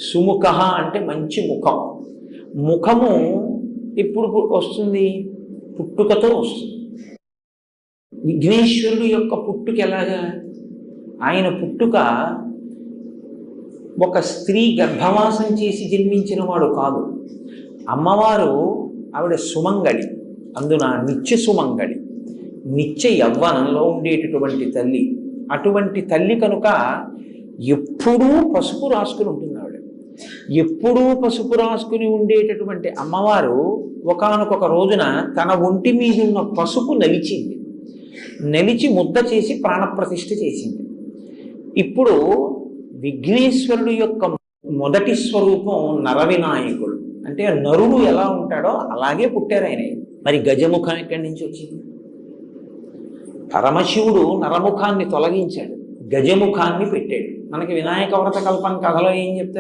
సుముఖ అంటే మంచి ముఖం. ముఖము ఇప్పుడు వస్తుంది, పుట్టుకతో వస్తుంది. విఘ్నేశ్వరుడు యొక్క పుట్టుక ఎలాగా? ఆయన పుట్టుక ఒక స్త్రీ గర్భవాసం చేసి జన్మించిన వాడు కాదు. అమ్మవారు ఆవిడ సుమంగళి, అందున నిత్య సుమంగళి, నిత్య యవ్వనంలో ఉండేటటువంటి తల్లి. అటువంటి తల్లి కనుక ఎప్పుడూ పసుపు రాసుకుని ఉంటుంది ఆవిడ. ఎప్పుడూ పసుపు రాసుకుని ఉండేటటువంటి అమ్మవారు ఒకానొక రోజున తన ఒంటి మీద ఉన్న పసుపు నలిచింది. నలిచి ముద్ద చేసి ప్రాణప్రతిష్ఠ చేసింది. ఇప్పుడు విఘ్నేశ్వరుడు యొక్క మొదటి స్వరూపం నరవినాయకుడు. అంటే నరుడు ఎలా ఉంటాడో అలాగే పుట్టారు ఆయన. మరి గజముఖం ఎక్కడి నుంచి వచ్చింది? పరమశివుడు నరముఖాన్ని తొలగించాడు, గజముఖాన్ని పెట్టాడు. మనకి వినాయక వ్రత కల్పన కథలో ఏం చెప్తారు?